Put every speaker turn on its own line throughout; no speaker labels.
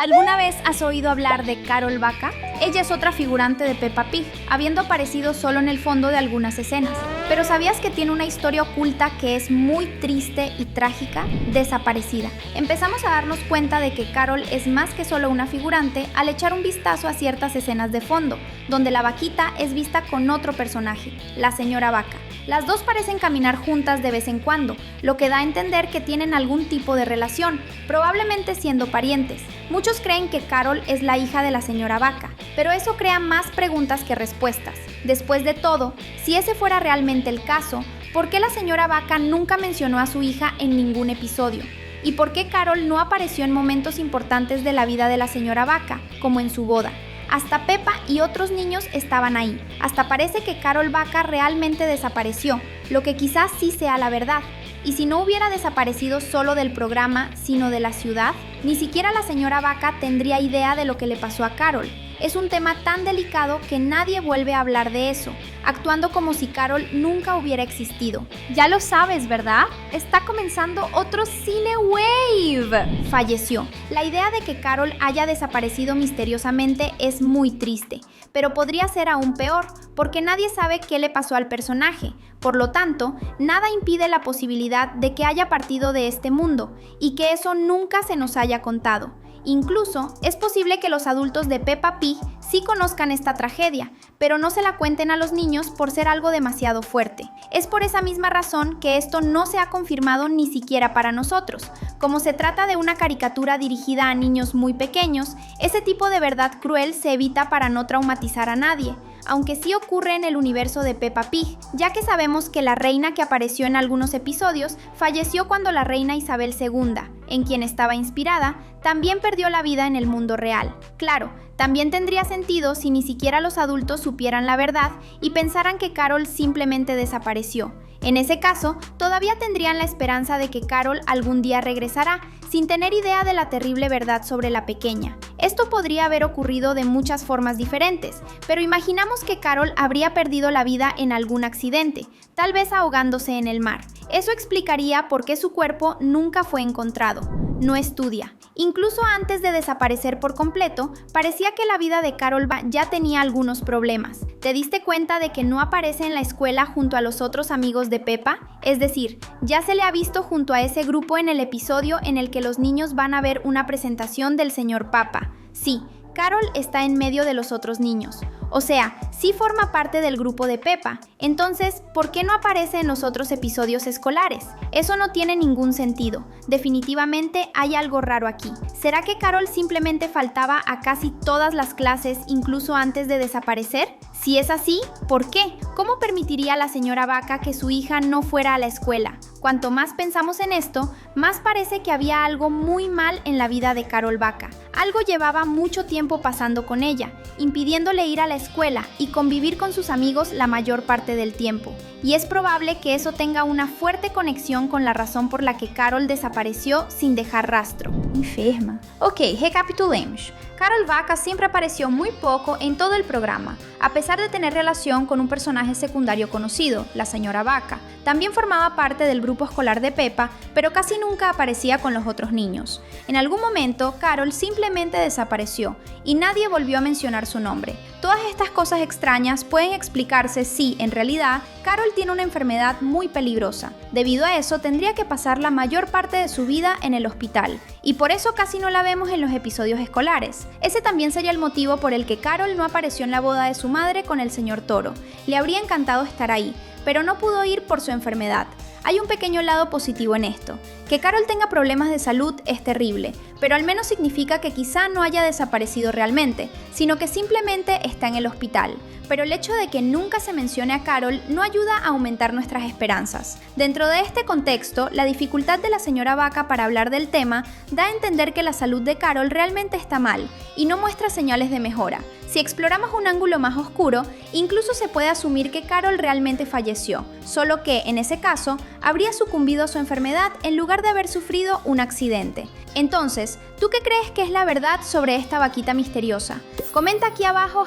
¿Alguna vez has oído hablar de Carol Vaca? Ella es otra figurante de Peppa Pig, habiendo aparecido solo en el fondo de algunas escenas. Pero ¿sabías que tiene una historia oculta que es muy triste y trágica? Desaparecida. Empezamos a darnos cuenta de que Carol es más que solo una figurante al echar un vistazo a ciertas escenas de fondo, donde la vaquita es vista con otro personaje, la señora Vaca. Las dos parecen caminar juntas de vez en cuando, lo que da a entender que tienen algún tipo de relación, probablemente siendo parientes. Muchos creen que Carol es la hija de la señora Vaca, pero eso crea más preguntas que respuestas. Después de todo, si ese fuera realmente el caso, ¿por qué la señora Vaca nunca mencionó a su hija en ningún episodio? ¿Y por qué Carol no apareció en momentos importantes de la vida de la señora Vaca, como en su boda? Hasta Peppa y otros niños estaban ahí. Hasta parece que Carol Vaca realmente desapareció, lo que quizás sí sea la verdad. Y si no hubiera desaparecido solo del programa, sino de la ciudad, ni siquiera la señora Vaca tendría idea de lo que le pasó a Carol. Es un tema tan delicado que nadie vuelve a hablar de eso, actuando como si Carol nunca hubiera existido. Ya lo sabes, ¿verdad? Está comenzando otro Cine Wave. Falleció. La idea de que Carol haya desaparecido misteriosamente es muy triste, pero podría ser aún peor, porque nadie sabe qué le pasó al personaje. Por lo tanto, nada impide la posibilidad de que haya partido de este mundo y que eso nunca se nos haya contado. Incluso, es posible que los adultos de Peppa Pig sí conozcan esta tragedia, pero no se la cuenten a los niños por ser algo demasiado fuerte. Es por esa misma razón que esto no se ha confirmado ni siquiera para nosotros. Como se trata de una caricatura dirigida a niños muy pequeños, ese tipo de verdad cruel se evita para no traumatizar a nadie, aunque sí ocurre en el universo de Peppa Pig, ya que sabemos que la reina que apareció en algunos episodios falleció cuando la reina Isabel II, en quien estaba inspirada, también perdió la vida en el mundo real. Claro, también tendría sentido si ni siquiera los adultos supieran la verdad y pensaran que Carol simplemente desapareció. En ese caso, todavía tendrían la esperanza de que Carol algún día regresará, sin tener idea de la terrible verdad sobre la pequeña. Esto podría haber ocurrido de muchas formas diferentes, pero imaginamos que Carol habría perdido la vida en algún accidente, tal vez ahogándose en el mar. Eso explicaría por qué su cuerpo nunca fue encontrado. No estudia. Incluso antes de desaparecer por completo, parecía que la vida de Carol ya tenía algunos problemas. ¿Te diste cuenta de que no aparece en la escuela junto a los otros amigos de Peppa? Es decir, ya se le ha visto junto a ese grupo en el episodio en el que los niños van a ver una presentación del señor Papa. Sí, Carol está en medio de los otros niños. O sea, sí forma parte del grupo de Peppa. Entonces, ¿por qué no aparece en los otros episodios escolares? Eso no tiene ningún sentido. Definitivamente hay algo raro aquí. ¿Será que Carol simplemente faltaba a casi todas las clases incluso antes de desaparecer? Si es así, ¿por qué? ¿Cómo permitiría la señora Vaca que su hija no fuera a la escuela? Cuanto más pensamos en esto, más parece que había algo muy mal en la vida de Carol Vaca. Algo llevaba mucho tiempo pasando con ella, impidiéndole ir a la escuela y convivir con sus amigos la mayor parte del tiempo. Y es probable que eso tenga una fuerte conexión con la razón por la que Carol desapareció sin dejar rastro. Enferma. Ok, recapitulemos. Carol Vaca siempre apareció muy poco en todo el programa, a pesar de tener relación con un personaje secundario conocido, la señora Vaca. También formaba parte del grupo escolar de Peppa, pero casi nunca aparecía con los otros niños. En algún momento, Carol simplemente desapareció y nadie volvió a mencionar su nombre. Todas estas cosas extrañas pueden explicarse si, en realidad, Carol tiene una enfermedad muy peligrosa. Debido a eso, tendría que pasar la mayor parte de su vida en el hospital, y por eso casi no la vemos en los episodios escolares. Ese también sería el motivo por el que Carol no apareció en la boda de su madre con el señor Toro. Le habría encantado estar ahí, pero no pudo ir por su enfermedad. Hay un pequeño lado positivo en esto. Que Carol tenga problemas de salud es terrible, pero al menos significa que quizá no haya desaparecido realmente, sino que simplemente está en el hospital. Pero el hecho de que nunca se mencione a Carol no ayuda a aumentar nuestras esperanzas. Dentro de este contexto, la dificultad de la señora Vaca para hablar del tema da a entender que la salud de Carol realmente está mal y no muestra señales de mejora. Si exploramos un ángulo más oscuro, incluso se puede asumir que Carol realmente falleció, solo que, en ese caso, habría sucumbido a su enfermedad en lugar de haber sufrido un accidente. Entonces, ¿tú qué crees que es la verdad sobre esta vaquita misteriosa? Comenta aquí abajo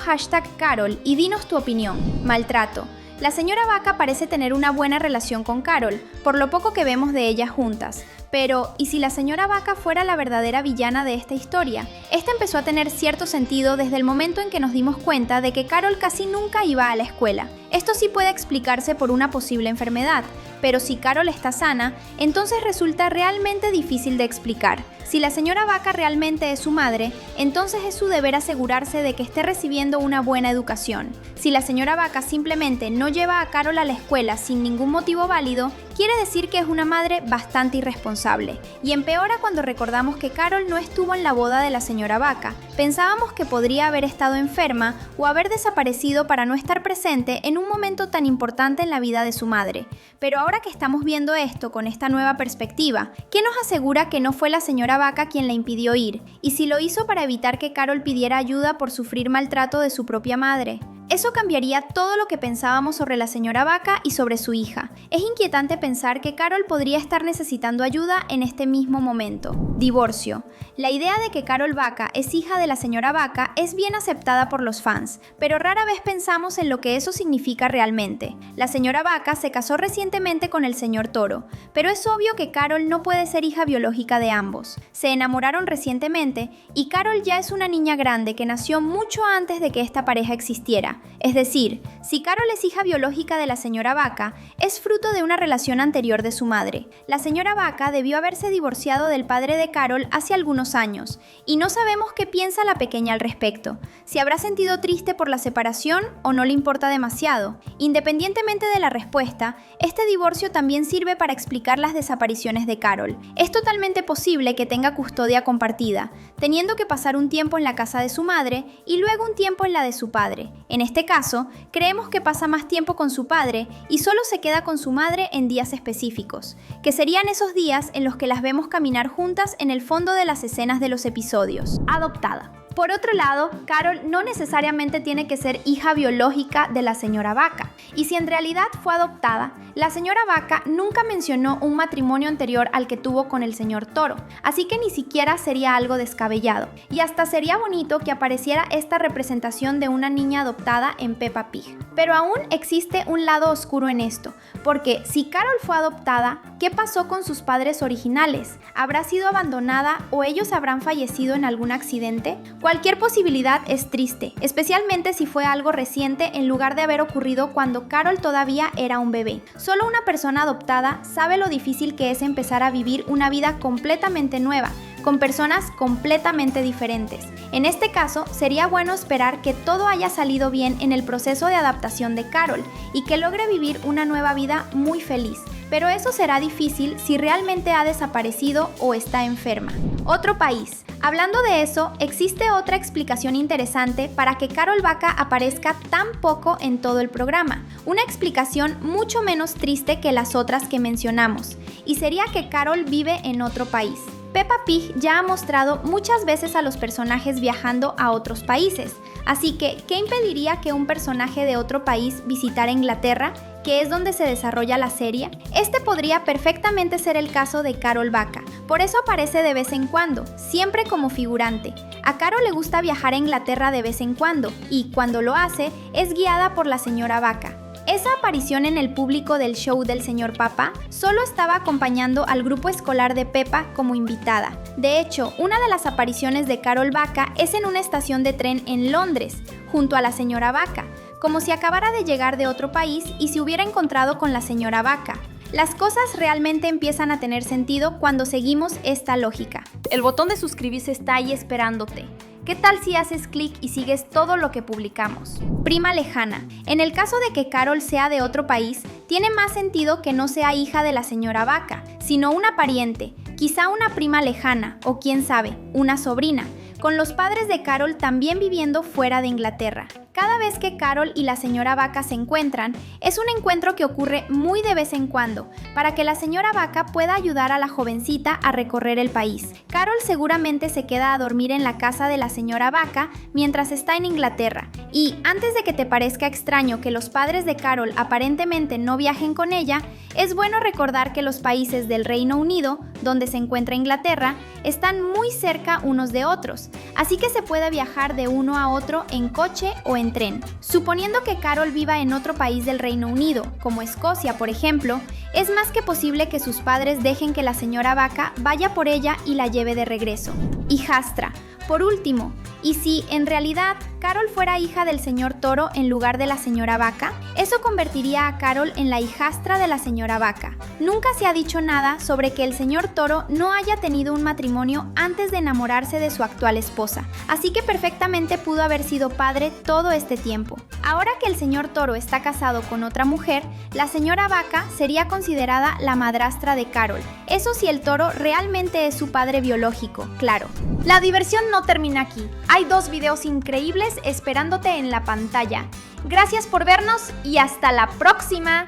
#Carol y dinos tu opinión. Maltrato. La señora Vaca parece tener una buena relación con Carol, por lo poco que vemos de ellas juntas. Pero, ¿y si la señora Vaca fuera la verdadera villana de esta historia? Esta empezó a tener cierto sentido desde el momento en que nos dimos cuenta de que Carol casi nunca iba a la escuela. Esto sí puede explicarse por una posible enfermedad, pero si Carol está sana, entonces resulta realmente difícil de explicar. Si la señora Vaca realmente es su madre, entonces es su deber asegurarse de que esté recibiendo una buena educación. Si la señora Vaca simplemente no lleva a Carol a la escuela sin ningún motivo válido, quiere decir que es una madre bastante irresponsable. Y empeora cuando recordamos que Carol no estuvo en la boda de la señora Vaca. Pensábamos que podría haber estado enferma o haber desaparecido para no estar presente en un momento tan importante en la vida de su madre. Pero ahora que estamos viendo esto con esta nueva perspectiva, ¿qué nos asegura que no fue la señora Vaca quien la impidió ir? Y si lo hizo para evitar que Carol pidiera ayuda por sufrir maltrato de su propia madre. Eso cambiaría todo lo que pensábamos sobre la señora Vaca y sobre su hija. Es inquietante pensar que Carol podría estar necesitando ayuda en este mismo momento. Divorcio. La idea de que Carol Vaca es hija de la señora Vaca es bien aceptada por los fans, pero rara vez pensamos en lo que eso significa realmente. La señora Vaca se casó recientemente con el señor Toro, pero es obvio que Carol no puede ser hija biológica de ambos. Se enamoraron recientemente y Carol ya es una niña grande que nació mucho antes de que esta pareja existiera. Es decir, si Carol es hija biológica de la señora Vaca, es fruto de una relación anterior de su madre. La señora Vaca debió haberse divorciado del padre de Carol hace algunos años, y no sabemos qué piensa la pequeña al respecto, si habrá sentido triste por la separación o no le importa demasiado. Independientemente de la respuesta, este divorcio también sirve para explicar las desapariciones de Carol. Es totalmente posible que tenga custodia compartida, teniendo que pasar un tiempo en la casa de su madre y luego un tiempo en la de su padre. En este caso, creemos que pasa más tiempo con su padre y solo se queda con su madre en días específicos, que serían esos días en los que las vemos caminar juntas en el fondo de las escenas de los episodios. Adoptada. Por otro lado, Carol no necesariamente tiene que ser hija biológica de la señora Vaca, y si en realidad fue adoptada, la señora Vaca nunca mencionó un matrimonio anterior al que tuvo con el señor Toro, así que ni siquiera sería algo descabellado, y hasta sería bonito que apareciera esta representación de una niña adoptada en Peppa Pig. Pero aún existe un lado oscuro en esto, porque si Carol fue adoptada, ¿qué pasó con sus padres originales? ¿Habrá sido abandonada o ellos habrán fallecido en algún accidente? Cualquier posibilidad es triste, especialmente si fue algo reciente en lugar de haber ocurrido cuando Carol todavía era un bebé. Solo una persona adoptada sabe lo difícil que es empezar a vivir una vida completamente nueva, con personas completamente diferentes. En este caso, sería bueno esperar que todo haya salido bien en el proceso de adaptación de Carol y que logre vivir una nueva vida muy feliz. Pero eso será difícil si realmente ha desaparecido o está enferma. Otro país. Hablando de eso, existe otra explicación interesante para que Carol Vaca aparezca tan poco en todo el programa. Una explicación mucho menos triste que las otras que mencionamos, y sería que Carol vive en otro país. Peppa Pig ya ha mostrado muchas veces a los personajes viajando a otros países, así que, ¿qué impediría que un personaje de otro país visitara Inglaterra, que es donde se desarrolla la serie? Este podría perfectamente ser el caso de Carol Vaca, por eso aparece de vez en cuando, siempre como figurante. A Carol le gusta viajar a Inglaterra de vez en cuando, y cuando lo hace, es guiada por la señora Vaca. Esa aparición en el público del show del señor Papa solo estaba acompañando al grupo escolar de Peppa como invitada. De hecho, una de las apariciones de Carol Vaca es en una estación de tren en Londres, junto a la señora Vaca, como si acabara de llegar de otro país y se hubiera encontrado con la señora Vaca. Las cosas realmente empiezan a tener sentido cuando seguimos esta lógica. El botón de suscribirse está ahí esperándote. ¿Qué tal si haces clic y sigues todo lo que publicamos? Prima lejana. En el caso de que Carol sea de otro país, tiene más sentido que no sea hija de la señora Vaca, sino una pariente, quizá una prima lejana o quién sabe, una sobrina, con los padres de Carol también viviendo fuera de Inglaterra. Cada vez que Carol y la señora Vaca se encuentran, es un encuentro que ocurre muy de vez en cuando, para que la señora Vaca pueda ayudar a la jovencita a recorrer el país. Carol seguramente se queda a dormir en la casa de la señora Vaca mientras está en Inglaterra. Y antes de que te parezca extraño que los padres de Carol aparentemente no viajen con ella, es bueno recordar que los países del Reino Unido, donde se encuentra Inglaterra, están muy cerca unos de otros, así que se puede viajar de uno a otro en coche o en tren. Suponiendo que Carol viva en otro país del Reino Unido, como Escocia por ejemplo, es más que posible que sus padres dejen que la señora Vaca vaya por ella y la lleve de regreso. Hijastra. Por último, ¿y si en realidad Carol fuera hija del señor Toro en lugar de la señora Vaca? Eso convertiría a Carol en la hijastra de la señora Vaca. Nunca se ha dicho nada sobre que el señor Toro no haya tenido un matrimonio antes de enamorarse de su actual esposa, así que perfectamente pudo haber sido padre todo este tiempo. Ahora que el señor Toro está casado con otra mujer, la señora Vaca sería considerada la madrastra de Carol. Eso si el toro realmente es su padre biológico, claro. La diversión no termina aquí. Hay 2 videos increíbles esperándote en la pantalla. Gracias por vernos y hasta la próxima.